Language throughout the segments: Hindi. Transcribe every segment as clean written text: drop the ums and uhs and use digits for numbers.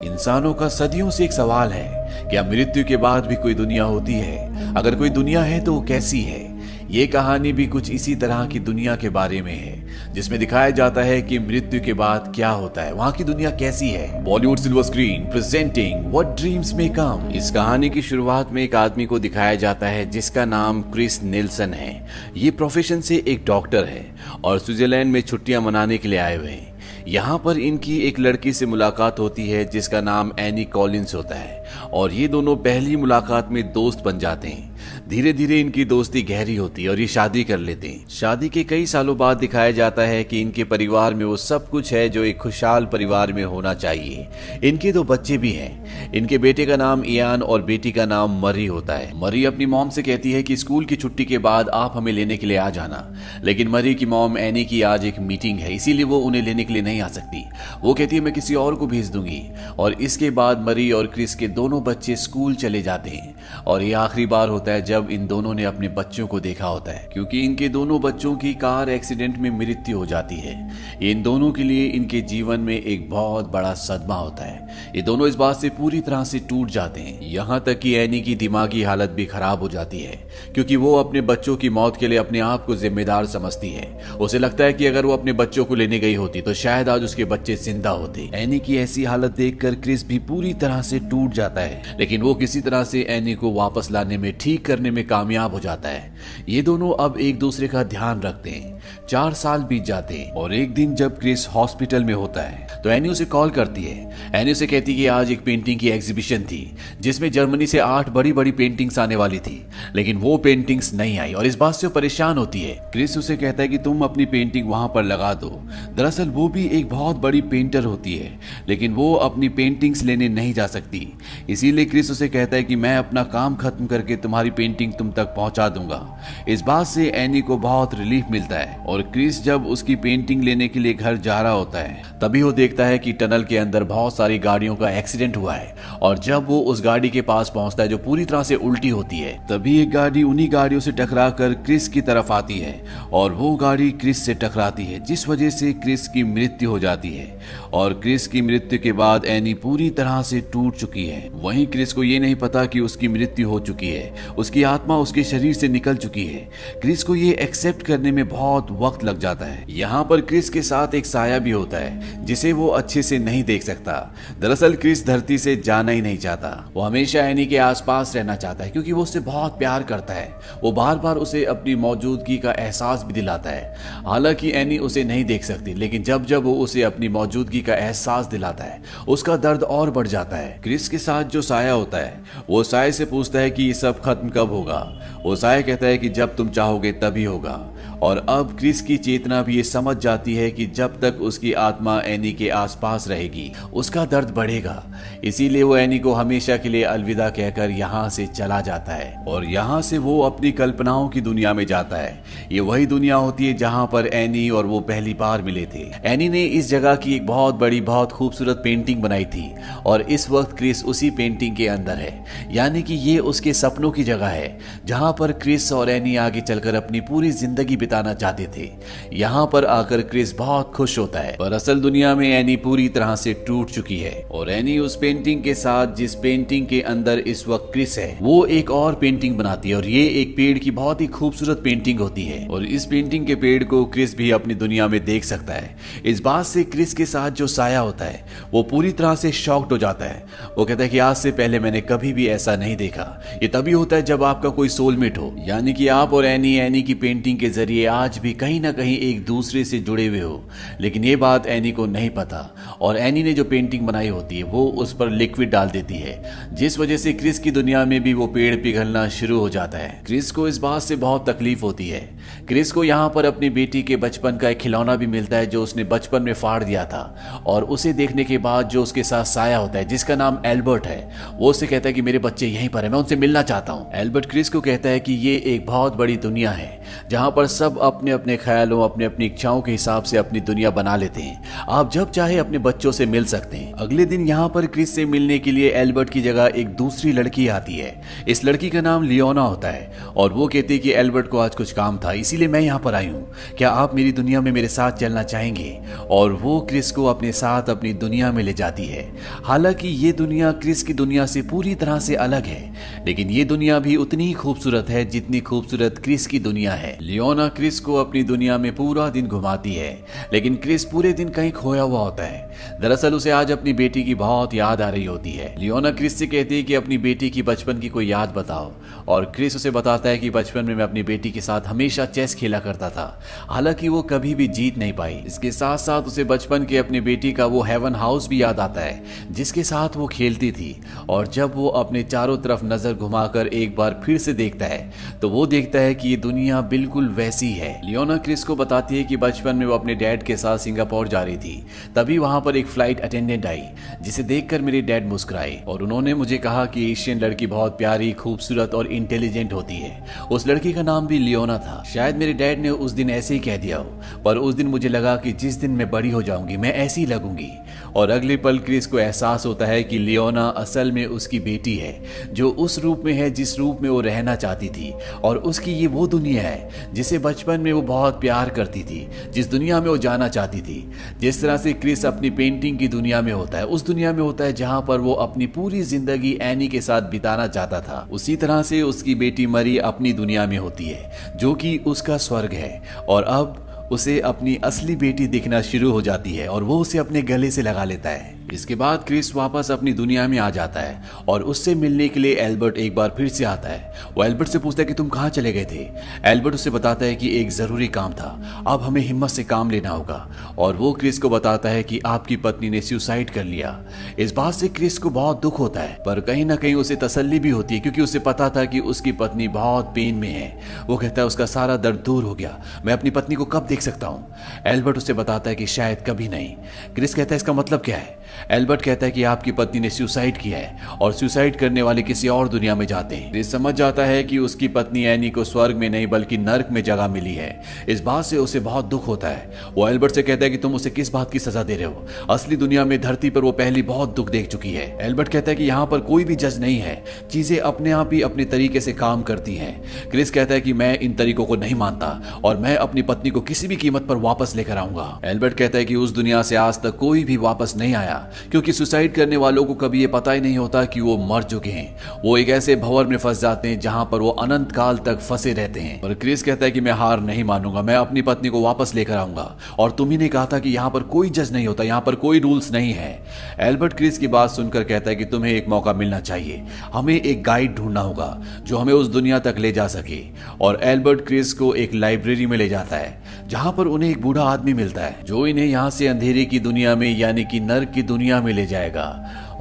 इंसानों का सदियों से एक सवाल है, क्या मृत्यु के बाद भी कोई दुनिया होती है? अगर कोई दुनिया है तो वो कैसी है? ये कहानी भी कुछ इसी तरह की दुनिया के बारे में है, जिसमें दिखाया जाता है कि मृत्यु के बाद क्या होता है, वहां की दुनिया कैसी है। Bollywood silver screen presenting what dreams may come. इस कहानी की शुरुआत में एक आदमी को दिखाया जाता है जिसका नाम क्रिस नेल्सन है। ये प्रोफेशन से एक डॉक्टर है और स्विट्जरलैंड में छुट्टियां मनाने के लिए आए हुए हैं। यहाँ पर इनकी एक लड़की से मुलाकात होती है जिसका नाम एनी कॉलिंस होता है और ये दोनों पहली मुलाकात में दोस्त बन जाते हैं। धीरे धीरे इनकी दोस्ती गहरी होती है और ये शादी कर लेते हैं। शादी के कई सालों बाद दिखाया जाता है कि इनके परिवार में वो सब कुछ है जो एक खुशहाल परिवार में होना चाहिए। इनके 2 बच्चे भी हैं। इनके बेटे का नाम इयान और बेटी का नाम मरी होता है। मरी अपनी मॉम से कहती है कि स्कूल की छुट्टी के बाद आप हमें लेने के लिए आ जाना, लेकिन मरी की मॉम एनी की आज एक मीटिंग है, इसीलिए वो उन्हें लेने के लिए नहीं आ सकती। वो कहती है मैं किसी और को भेज दूंगी। और इसके बाद मरी और क्रिस के दोनों बच्चे स्कूल चले जाते हैं और ये आखिरी बार होता है जब इन दोनों ने अपने बच्चों को देखा होता है, क्योंकि इनके दोनों बच्चों की कार एक्सीडेंट में मृत्यु हो जाती है। इन दोनों के लिए इनके जीवन में एक बहुत बड़ा सदमा होता है। ये दोनों इस बात से पूरी तरह से टूट जाते हैं, यहाँ तक कि एनी की दिमागी हालत भी खराब हो जाती है, क्योंकि वो अपने बच्चों की मौत के लिए अपने आप को जिम्मेदार समझती है। उसे लगता है कि अगर वो अपने बच्चों को लेने गई होती तो शायद आज उसके बच्चे जिंदा होते। एनी की ऐसी हालत देखकर क्रिस भी पूरी तरह से टूट जाता है, लेकिन वो किसी तरह से एनी को वापस लाने में, ठीक करने में कामयाब हो जाता है। ये दोनों अब एक दूसरे का ध्यान रखते हैं। 4 साल बीत जाते हैं और एक दिन जब क्रिस हॉस्पिटल में होता है तो एनी उसे कॉल करती है। एनी उसे कहती है कि आज एक पेंटिंग की एग्जीबिशन थी जिसमें जर्मनी से 8 बड़ी बड़ी पेंटिंग्स आने वाली थी, लेकिन वो पेंटिंग्स नहीं आई और इस बात से वो परेशान होती है। क्रिस उसे कहता है कि तुम अपनी पेंटिंग वहां पर लगा दो। दरअसल वो भी एक बहुत बड़ी पेंटर होती है, लेकिन वो अपनी पेंटिंग्स लेने नहीं जा सकती। इसीलिए क्रिस उसे कहता है कि मैं अपना काम खत्म करके तुम्हारी पेंटिंग तुम तक पहुंचा दूंगा। इस बात से एनी को बहुत रिलीफ मिलता है और क्रिस जब उसकी पेंटिंग लेने के लिए घर जा रहा होता है तभी वो देखता है कि टनल के अंदर बहुत सारी गाड़ियों का एक्सीडेंट हुआ है। और जब वो उस गाड़ी के पास पहुंचता है जो पूरी तरह से उल्टी होती है, तभी एक गाड़ी उन्हीं गाड़ियों से टकरा कर क्रिस की तरफ आती है और वो गाड़ी क्रिस से टकराती है, जिस वजह से क्रिस की मृत्यु हो जाती है। और क्रिस की मृत्यु के बाद एनी पूरी तरह से टूट चुकी है। वहीं क्रिस को ये नहीं पता कि उसकी मृत्यु हो चुकी है, उसकी आत्मा उसके शरीर से निकल चुकी है। क्रिस को ये एक्सेप्ट करने में बहुत वक्त लग जाता है। यहाँ पर क्रिस के साथ एक साया भी होता है जिसे वो अच्छे से नहीं देख सकता। दरअसल क्रिस धरती से जाना ही नहीं चाहता। वो हमेशा एनी के आसपास रहना चाहता है क्योंकि वो उससे बहुत प्यार करता है। वो बार बार उसे अपनी मौजूदगी का एहसास भी दिलाता है। हालांकि एनी उसे नहीं देख सकती, लेकिन जब जब वो उसे अपनी मौजूदगी का एहसास दिलाता है उसका दर्द और बढ़ जाता है। क्रिस के साथ जो साया होता है वो साये से पूछता है कि ये सब खत्म कब होगा। वो साया कहता है कि जब तुम चाहोगे तभी होगा। और अब क्रिस की चेतना भी ये समझ जाती है कि जब तक उसकी आत्मा एनी के आसपास रहेगी उसका दर्द बढ़ेगा। इसीलिए वो एनी को हमेशा के लिए अलविदा कहकर यहाँ से चला जाता है और यहाँ से वो अपनी कल्पनाओं की दुनिया में जाता है। ये वही दुनिया होती है जहाँ पर एनी और वो पहली बार मिले थे। एनी ने इस जगह की एक बहुत बड़ी, बहुत खूबसूरत पेंटिंग बनाई थी और इस वक्त क्रिस उसी पेंटिंग के अंदर है, यानी कि ये उसके सपनों की जगह है जहाँ पर क्रिस और एनी आगे चलकर अपनी पूरी जिंदगी बिताना चाहते थे। यहाँ पर आकर क्रिस बहुत खुश होता है, पर असल दुनिया में एनी पूरी तरह से टूट चुकी है। और एनी उस पेंटिंग के साथ, जिस पेंटिंग के अंदर इस वक्त क्रिस है, वो एक और पेंटिंग बनाती है और ये एक पेड़ की बहुत ही खूबसूरत पेंटिंग होती है। और इस पेंटिंग के पेड़ को क्रिस भी अपनी दुनिया में देख सकता है। इस बात से क्रिस के साथ जो साया होता है वो पूरी तरह से शॉक्ड हो जाता है। वो कहता है कि आज से पहले मैंने कभी भी ऐसा नहीं देखा। ये तभी होता है जब आपका कोई सोलमेट हो, यानी कि आप और एनी की पेंटिंग के जरिए आज भी कहीं ना कहीं एक दूसरे से जुड़े हुए हो। लेकिन ये बात एनी को नहीं पता और एनी ने जो पेंटिंग बनाई होती है वो उस पर लिक्विड डाल देती है, जिस वजह से क्रिस की दुनिया में भी वो पेड़ पिघलना शुरू हो जाता है। क्रिस को इस बात से बहुत तकलीफ होती है। क्रिस को यहाँ पर अपनी बेटी के बचपन का एक खिलौना भी मिलता है जो उसने बचपन में फाड़ दिया था। और उसे देखने के बाद जो उसके साथ साया होता है जिसका नाम एल्बर्ट है, वो उससे कहता है कि मेरे बच्चे यहीं पर है, मैं उनसे मिलना चाहता हूँ। एल्बर्ट क्रिस को कहता है कि ये एक बहुत बड़ी दुनिया है जहाँ पर सब अपने अपने ख्यालों, अपने अपनी इच्छाओं के हिसाब से अपनी दुनिया बना लेते हैं। आप जब चाहे अपने बच्चों से मिल सकते हैं। अगले दिन यहाँ पर क्रिस से मिलने के लिए एल्बर्ट की जगह एक दूसरी लड़की आती है। इस लड़की का नाम लियोना होता है और वो कहती है कि एल्बर्ट को आज कुछ काम था, इसीलिए मैं यहाँ पर आई हूँ, क्या आप मेरी दुनिया में मेरे साथ चलना चाहेंगे? और वो क्रिस को अपने साथ अपनी दुनिया में ले जाती है। हालांकि ये दुनिया क्रिस की दुनिया से पूरी तरह से अलग है, लेकिन ये दुनिया भी उतनी ही खूबसूरत है जितनी खूबसूरत क्रिस की दुनिया है। लियोना क्रिस को अपनी दुनिया में पूरा दिन घुमाती है, लेकिन क्रिस पूरे दिन कहीं खोया हुआ होता है। दरअसल उसे आज अपनी बेटी की बहुत याद आ रही होती है। लियोना क्रिस से कहती है कि अपनी बेटी की बचपन की कोई याद बताओ, और क्रिस उसे बताता है कि बचपन में मैं अपनी बेटी के साथ हमेशा चेस खेला करता था, हालांकि वो कभी भी जीत नहीं पाई। इसके साथ साथ उसे बचपन के अपनी बेटी का वो हेवन हाउस भी याद आता है जिसके साथ वो खेलती थी। और जब वो अपने चारों तरफ नजर घुमाकर एक बार फिर से देखता है तो वो देखता है कि ये दुनिया बिल्कुल वैसी है। लियोना क्रिस को बताती है कि बचपन में वो अपने डैड के साथ सिंगापुर जा रही थी, तभी वहां पर एक फ्लाइट अटेंडेंट आई जिसे देखकर मेरे डैड मुस्कुराए और उन्होंने मुझे कहा कि एशियन लड़की बहुत प्यारी, खूबसूरत और इंटेलिजेंट होती है। उस लड़की का नाम भी लियोना था। शायद मेरे डैड ने उस दिन ऐसे ही कह दिया हो, पर उस दिन मुझे लगा कि जिस दिन मैं बड़ी हो जाऊंगी मैं ऐसी ही लगूंगी। और अगले पल क्रिस को एहसास होता है कि लियोना असल में उसकी बेटी है, जो उस रूप में है जिस रूप में वो रहना चाहती थी, और उसकी ये वो दुनिया है जिसे बचपन में वो बहुत प्यार करती थी, जिस दुनिया में वो जाना चाहती थी। जिस तरह से क्रिस अपनी पेंटिंग की दुनिया में होता है, उस दुनिया में होता है जहां पर वो अपनी पूरी जिंदगी एनी के साथ बिताना चाहता था, उसी तरह से उसकी बेटी मरी अपनी दुनिया में होती है जो कि उसका स्वर्ग है। और अब उसे अपनी असली बेटी दिखना शुरू हो जाती है और वो उसे अपने गले से लगा लेता है। इसके बाद क्रिस वापस अपनी दुनिया में आ जाता है और उससे मिलने के लिए एल्बर्ट एक बार फिर से आता है। वो एल्बर्ट से पूछता है कि तुम कहाँ चले गए थे? एल्बर्ट उसे बताता है कि एक जरूरी काम था, अब हमें हिम्मत से काम लेना होगा। और वो क्रिस को बताता है कि आपकी पत्नी ने सुसाइड कर लिया। इस बात से क्रिस को बहुत दुख होता है, पर कहीं ना कहीं उसे तसल्ली भी होती है क्योंकि उसे पता था कि उसकी पत्नी बहुत पेन में है। वो कहता है उसका सारा दर्द दूर हो गया, मैं अपनी पत्नी को कब देख सकता हूँ? एल्बर्ट उसे बताता है कि शायद कभी नहीं। क्रिस कहता है इसका मतलब क्या है? एल्बर्ट कहता है कि आपकी पत्नी ने सुसाइड किया है और सुसाइड करने वाले किसी और दुनिया में जाते हैं। क्रिस समझ जाता है कि उसकी पत्नी एनी को स्वर्ग में नहीं बल्कि नर्क में जगह मिली है। इस बात से उसे बहुत दुख होता है। वो एल्बर्ट से कहता है कि तुम उसे किस बात की सजा दे रहे हो? असली दुनिया में धरती पर वो पहले बहुत दुख देख चुकी है। एल्बर्ट कहता है कि यहाँ पर कोई भी जज नहीं है, चीजें अपने आप ही अपने तरीके से काम करती हैं। क्रिस कहता है कि मैं इन तरीकों को नहीं मानता और मैं अपनी पत्नी को किसी भी कीमत पर वापस लेकर आऊंगा। एल्बर्ट कहता है कि उस दुनिया से आज तक कोई भी वापस नहीं आया क्योंकि सुसाइड करने वालों को कभी ये पता ही नहीं होता कि वो मर चुके हैं। वो एक ऐसे भंवर में फंस जाते हैं जहां पर वो अनंत काल तक फंसे रहते हैं। और क्रिस कहता है कि मैं हार नहीं मानूंगा, मैं अपनी पत्नी को वापस लेकर आऊंगा। और तुम्ही ने कहा था कि यहाँ पर कोई जज नहीं होता, यहाँ पर कोई रूल्स नहीं है। एल्बर्ट क्रिस की बात सुनकर कहता है कि तुम्हें एक मौका मिलना चाहिए, हमें एक गाइड ढूंढना होगा जो हमें उस दुनिया तक ले जा सके। और एल्बर्ट क्रिस को एक लाइब्रेरी में ले जाता है जहां पर उन्हें एक बूढ़ा आदमी मिलता है जो इन्हें यहाँ से अंधेरे की दुनिया में यानी कि नर्क की दुनिया में ले जाएगा।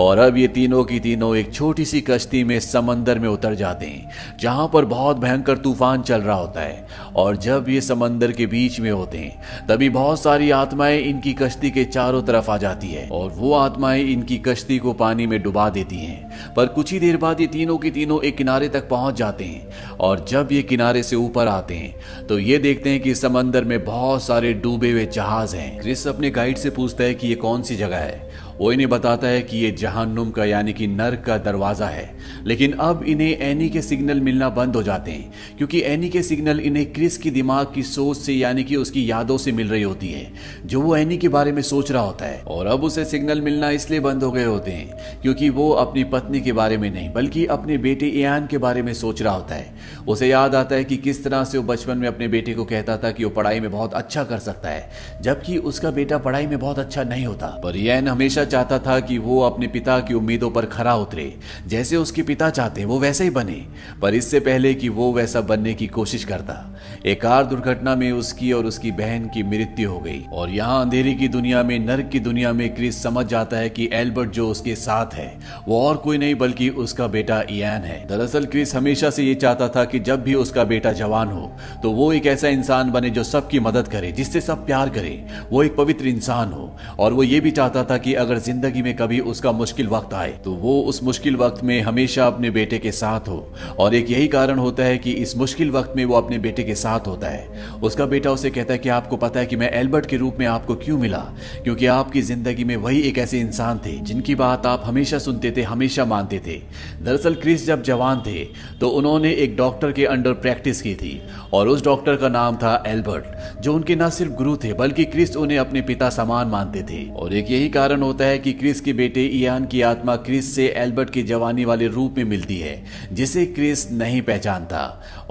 और अब ये तीनों की तीनों एक छोटी सी कश्ती में समंदर में उतर जाते हैं जहां पर बहुत भयंकर तूफान चल रहा होता है। और जब ये समंदर के बीच में होते हैं तभी बहुत सारी आत्माएं इनकी कश्ती के चारों तरफ आ जाती है और वो आत्माएं इनकी कश्ती को पानी में डुबा देती हैं। पर कुछ ही देर बाद ये तीनों की तीनों एक किनारे तक पहुंच जाते हैं और जब ये किनारे से ऊपर आते हैं तो ये देखते हैं कि समंदर में बहुत सारे डूबे हुए जहाज हैं। क्रिस अपने गाइड से पूछता है कि ये कौन सी जगह है। वो इन्हें बताता है कि ये जहन्नुम का यानी कि नर्क का दरवाजा है। लेकिन अब इन्हें एनी के सिग्नल मिलना बंद हो जाते हैं क्योंकि एनी के सिग्नल इन्हें क्रिस की दिमाग की सोच से यानी कि उसकी यादों से मिल रही होती है जो वो एनी के बारे में सोच रहा होता है। और अब उसे सिग्नल मिलना इसलिए बंद हो गए होते हैं क्योंकि वो अपनी पत्नी के बारे में नहीं बल्कि अपने बेटे इयान के बारे में सोच रहा होता है। उसे याद आता है कि किस तरह से वो बचपन में अपने बेटे को कहता था कि वो पढ़ाई में बहुत अच्छा कर सकता है जबकि उसका बेटा पढ़ाई में बहुत अच्छा नहीं होता। पर इयान हमेशा चाहता था कि वो अपने पिता की उम्मीदों पर खरा उतरे, जैसे उसके पिता चाहते हैं वो वैसे ही बने। पर इससे पहले कि वो वैसा बनने की कोशिश करता, एक कार दुर्घटना में उसकी और उसकी बहन की मृत्यु हो गई। और यहाँ अंधेरे की दुनिया में, नर्क की दुनिया में क्रिस समझ जाता है कि एल्बर्ट जो उसके साथ है वो और कोई नहीं बल्कि उसका बेटा इयान है। दरअसल क्रिस हमेशा से ये चाहता था कि जब भी उसका बेटा जवान हो तो वो एक ऐसा इंसान बने जो सबकी मदद करे, जिससे सब प्यार करे, वो एक पवित्र इंसान हो। और वो ये भी चाहता था कि अगर अगर जिंदगी में कभी उसका मुश्किल वक्त आए तो वो उस मुश्किल वक्त में हमेशा अपने बेटे के साथ हो। और एक यही कारण होता है कि इस मुश्किल वक्त में वो अपने बेटे के साथ होता है। उसका बेटा उसे कहता है कि आपको पता है कि मैं एल्बर्ट के रूप में आपको क्यों मिला, क्योंकि आपकी जिंदगी में वही एक ऐसे इंसान थे जिनकी बात आप हमेशा सुनते थे, हमेशा मानते थे। दरअसल क्रिस जब जवान थे तो उन्होंने एक डॉक्टर के अंडर प्रैक्टिस की थी और उस डॉक्टर का नाम था एल्बर्ट, जो उनके न सिर्फ गुरु थे बल्कि क्रिस उन्हें अपने पिता समान मानते थे। और एक यही कारण होता है कि क्रिस के बेटे इयान की आत्मा क्रिस से एल्बर्ट की जवानी वाले रूप में मिलती है, जिसे क्रिस नहीं पहचानता।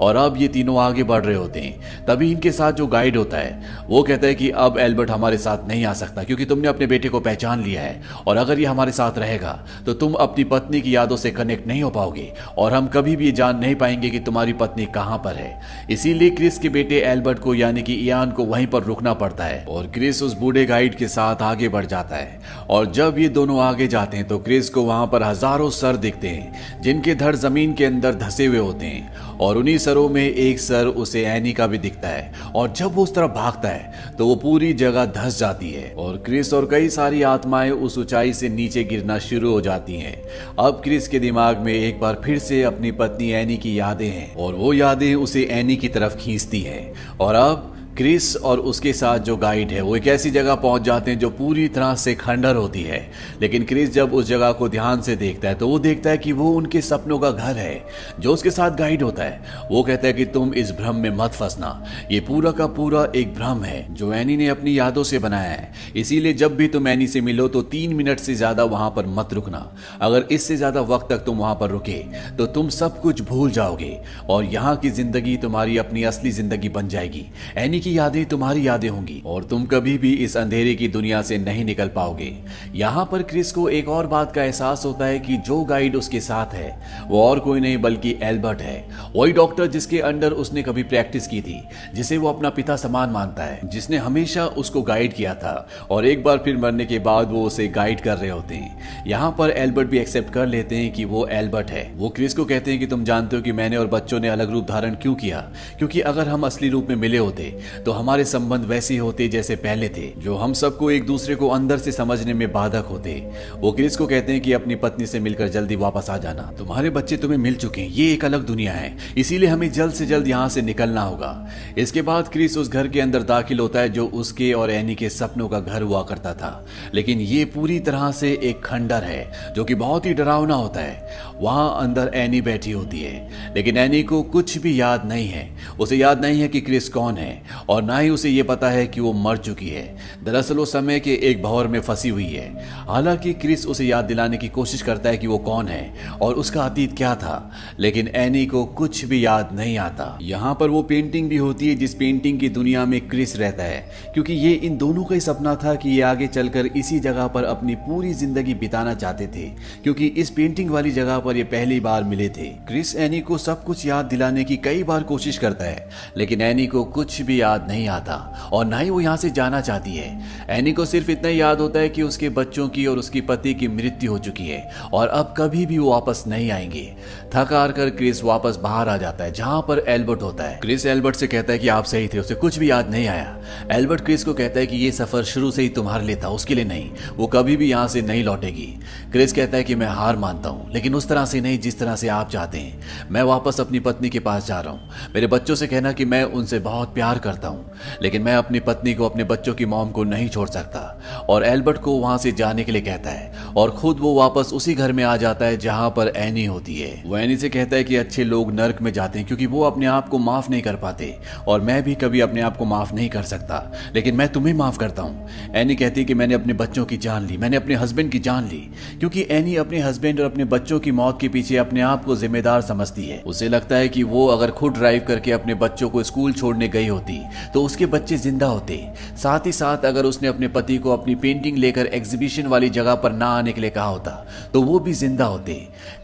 और अब ये तीनों आगे बढ़ रहे होते हैं, तभी इनके साथ जो गाइड होता है वो कहता है कि अब एल्बर्ट हमारे साथ नहीं आ सकता, क्योंकि तुमने अपने बेटे को पहचान लिया है और अगर ये हमारे साथ रहेगा तो तुम अपनी पत्नी की यादों से कनेक्ट नहीं हो पाओगे और हम कभी भी ये जान नहीं पाएंगे कि तुम्हारी पत्नी कहां पर है। इसीलिए क्रिस के बेटे एल्बर्ट को यानी कि इयान को वहीं पर रुकना पड़ता है और क्रिस उस बूढ़े गाइड के साथ आगे बढ़ जाता है। और जब ये दोनों आगे जाते हैं तो क्रिस को वहां पर हजारों सर दिखते हैं जिनके धड़ जमीन के अंदर धसे हुए होते हैं और उन्हीं सरों में एक सर उसे एनी का भी दिखता है। और जब वो उस तरफ भागता है तो वो पूरी जगह धस जाती है और क्रिस और कई सारी आत्माएं उस ऊंचाई से नीचे गिरना शुरू हो जाती हैं। अब क्रिस के दिमाग में एक बार फिर से अपनी पत्नी एनी की यादें हैं और वो यादें उसे एनी की तरफ खींचती हैं। और अब क्रिस और उसके साथ जो गाइड है वो एक ऐसी जगह पहुंच जाते हैं जो पूरी तरह से खंडर होती है। लेकिन क्रिस जब उस जगह को ध्यान से देखता है तो वो देखता है कि वो उनके सपनों का घर है। जो उसके साथ गाइड होता है वो कहता है कि तुम इस भ्रम में मत फंसना, ये पूरा का पूरा एक भ्रम है जो एनी ने अपनी यादों से बनाया है। इसीलिए जब भी तुम एनी से मिलो तो 3 मिनट से ज्यादा वहां पर मत रुकना। अगर इससे ज्यादा वक्त तक तुम वहां पर रुके तो तुम सब कुछ भूल जाओगे और यहाँ की जिंदगी तुम्हारी अपनी असली जिंदगी बन जाएगी। एनी की यादें तुम्हारी यादें होंगी और तुम कभी भी इस अंधेरे की दुनिया से नहीं निकल पाओगे। यहाँ पर क्रिस को एक और बात का एहसास होता है कि जो गाइड उसके साथ है वो और कोई नहीं बल्कि एल्बर्ट है, वही डॉक्टर जिसके अंडर उसने कभी प्रैक्टिस की थी, जिसे वो अपना पिता समान मानता है, जिसने हमेशा उसको गाइड किया था और एक बार फिर मरने के बाद वो उसे गाइड कर रहे होते हैं। यहाँ पर एल्बर्ट भी एक्सेप्ट कर लेते हैं कि वो एल्बर्ट है। वो क्रिस को कहते हैं कि तुम जानते हो कि मैंने और बच्चों ने अलग रूप धारण क्यों किया, क्योंकि अगर हम असली रूप में मिले होते तो हमारे संबंध वैसे होते जैसे पहले थे, जो हम सबको एक दूसरे को अंदर से समझने में बाधक होते। वो क्रिस को कहते हैं कि अपनी पत्नी से मिलकर जल्दी वापस आ जाना, तुम्हारे बच्चे तुम्हें मिल चुके हैं, ये एक अलग दुनिया है, इसीलिए हमें जल्द से जल्द यहाँ से निकलना होगा। इसके बाद क्रिस उस घर के अंदर दाखिल होता है जो उसके और एनी के सपनों का घर हुआ करता था, लेकिन ये पूरी तरह से एक खंडर है जो कि बहुत ही डरावना होता है। वहां अंदर एनी बैठी होती है, लेकिन एनी को कुछ भी याद नहीं है। उसे याद नहीं है कि क्रिस कौन है और ना ही उसे ये पता है कि वो मर चुकी है। दरअसल वो समय के एक भंवर में फंसी हुई है। हालांकि क्रिस उसे याद दिलाने की कोशिश करता है कि वो कौन है और उसका अतीत क्या था, लेकिन एनी को कुछ भी याद नहीं आता। यहाँ पर वो पेंटिंग भी होती है जिस पेंटिंग की दुनिया में क्रिस रहता है, क्योंकि ये इन दोनों का ही सपना था कि ये आगे चलकर इसी जगह पर अपनी पूरी जिंदगी बिताना चाहते थे, क्योंकि इस पेंटिंग वाली जगह पर ये पहली बार मिले थे। क्रिस एनी को सब कुछ याद दिलाने की कई बार कोशिश करता है, लेकिन एनी को कुछ भी याद नहीं आता और ना ही वो यहाँ से जाना चाहती है। एनी को सिर्फ इतना याद होता है कि उसके बच्चों की और उसकी पति की मृत्यु हो चुकी है और अब कभी भी वो वापस नहीं आएंगे। थक हार कर क्रिस वापस बाहर आ जाता है जहां पर एल्बर्ट होता है। क्रिस एल्बर्ट से कहता है कि आप सही थे, उसे कुछ भी याद नहीं आया। एल्बर्ट क्रिस को कहता है कि ये सफर शुरू से ही तुम्हारे लिए था, उसके लिए नहीं, वो कभी भी यहाँ से नहीं लौटेगी। क्रिस कहता है कि मैं हार मानता हूँ, लेकिन उस तरह से नहीं जिस तरह से आप चाहते हैं। मैं वापस अपनी पत्नी के पास जा रहा हूँ। मेरे बच्चों से कहना कि मैं उनसे बहुत प्यार करता हूँ, लेकिन मैं अपनी पत्नी को, अपने बच्चों की मॉम को नहीं छोड़ सकता। और एल्बर्ट को वहां से जाने के लिए कहता है और खुद वो वापस उसी घर में आ जाता है जहां पर एनी होती है। वो एनी से कहता है कि अच्छे लोग नर्क में जाते हैं क्योंकि वो अपने आप को माफ नहीं कर पाते और मैं भी कभी अपने आप को माफ नहीं कर सकता, लेकिन मैं तुम्हें माफ करता हूँ। एनी कहती है कि मैंने अपने बच्चों की जान ली, मैंने अपने हस्बैंड की जान ली, क्योंकि एनी अपने हस्बैंड और अपने बच्चों की मौत के पीछे अपने आप को जिम्मेदार समझती है। उसे लगता है कि वो अगर खुद ड्राइव करके अपने बच्चों को स्कूल छोड़ने गई होती तो उसके बच्चे जिंदा होते। साथ ही साथ अगर उसने अपने पति को अपनी पेंटिंग लेकर एग्जीबिशन वाली जगह पर ना आने के लिए कहा होता तो वो भी जिंदा होते।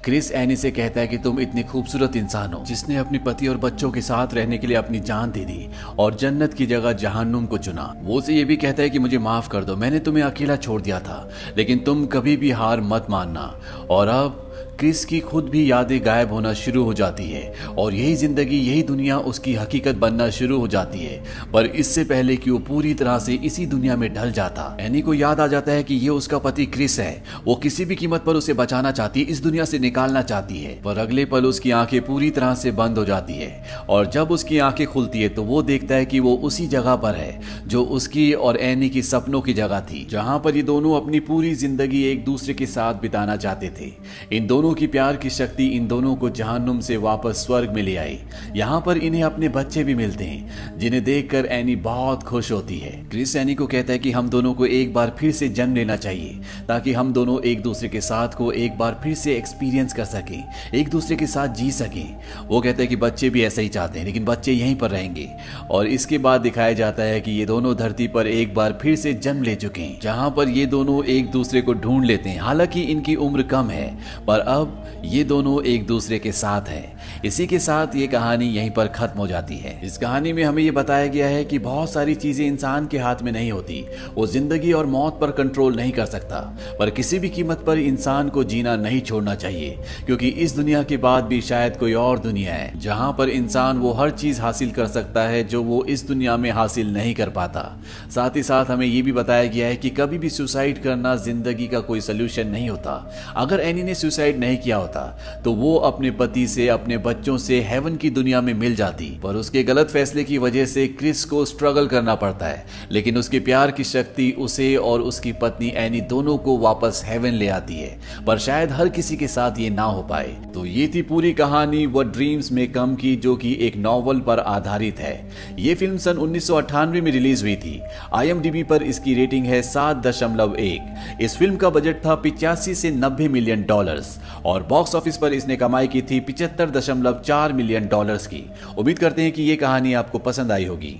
क्रिस एनी से कहता है कि तुम इतनी खूबसूरत इंसान हो जिसने अपने पति और बच्चों के साथ रहने के लिए अपनी जान दे दी और जन्नत की जगह जहन्नुम को चुना। वो उसे ये भी कहता है कि मुझे माफ कर दो, मैंने तुम्हें अकेला छोड़ दिया था, लेकिन तुम कभी भी हार मत मानना। और अब क्रिस की खुद भी यादें गायब होना शुरू हो जाती है और यही जिंदगी, यही दुनिया उसकी हकीकत बनना शुरू हो जाती है। पर इससे पहले कि वो पूरी तरह से इसी दुनिया में ढल जाता, एनी को याद आ जाता है कि ये उसका पति क्रिस है। वो किसी भी कीमत पर उसे बचाना चाहती, इस दुनिया से निकालना चाहती है। पर अगले पल उसकी आंखें पूरी तरह से बंद हो जाती है और जब उसकी आंखें खुलती है तो वो देखता है कि वो उसी जगह पर है जो उसकी और एनी की सपनों की जगह थी, जहां पर ये दोनों अपनी पूरी जिंदगी एक दूसरे के साथ बिताना चाहते थे। इन दोनों की प्यार की शक्ति इन दोनों को जहन्नुम से वापस स्वर्ग में ले आई। यहाँ पर इन्हें अपने बच्चे भी मिलते हैं जिन्हें देखकर एनी बहुत खुश होती है। क्रिस एनी को कहता है कि हम दोनों को एक बार फिर से जन्म लेना चाहिए ताकि हम दोनों एक दूसरे के साथ को एक बार फिर से एक्सपीरियंस कर सकें, एक दूसरे के साथ जी सकें। वो कहते हैं कि बच्चे भी ऐसा ही चाहते हैं, लेकिन बच्चे यहीं पर रहेंगे। और इसके बाद दिखाया जाता है कि ये दोनों धरती पर एक बार फिर से जन्म ले चुके हैं, जहां पर ये दोनों एक दूसरे को ढूंढ लेते हैं। हालांकि इनकी उम्र कम है पर अब ये दोनों एक दूसरे के साथ हैं। इसी के साथ ये कहानी यहीं पर खत्म हो जाती है। इस कहानी में हमें ये बताया गया है कि बहुत सारी चीजें इंसान के हाथ में नहीं होती। वो जिंदगी और मौत पर कंट्रोल नहीं कर सकता, पर किसी भी कीमत पर इंसान को जीना नहीं छोड़ना चाहिए, क्योंकि इस दुनिया के बाद भी शायद कोई और दुनिया है जहां पर इंसान वो हर चीज हासिल कर सकता है जो वो इस दुनिया में हासिल नहीं कर पाता। साथ ही साथ हमें ये भी बताया गया है कि कभी भी सुसाइड करना जिंदगी का कोई सोल्यूशन नहीं होता। अगर एनी ने सुसाइड नहीं किया होता तो वो अपने पति से, अपने बच्चों से हेवन की दुनिया में मिल जाती, पर उसके गलत फैसले की वजह से क्रिस को स्ट्रगल करना पड़ता है। लेकिन उसके प्यार की शक्ति उसे और उसकी पत्नी एनी दोनों को वापस हेवन ले आती है, पर शायद हर किसी के साथ ये ना हो पाए। तो ये थी पूरी कहानी व्हाट ड्रीम्स मे कम की, जो कि एक नॉवल पर आधारित है। ये फिल्म सन 1998 में रिलीज हुई थी। IMDb पर इसकी रेटिंग है 7.1। इस फिल्म का बजट था 85 से 90 मिलियन डॉलर्स और बॉक्स ऑफिस पर इसने कमाई की थी 75.4 मिलियन डॉलर्स की। उम्मीद करते हैं कि ये कहानी आपको पसंद आई होगी।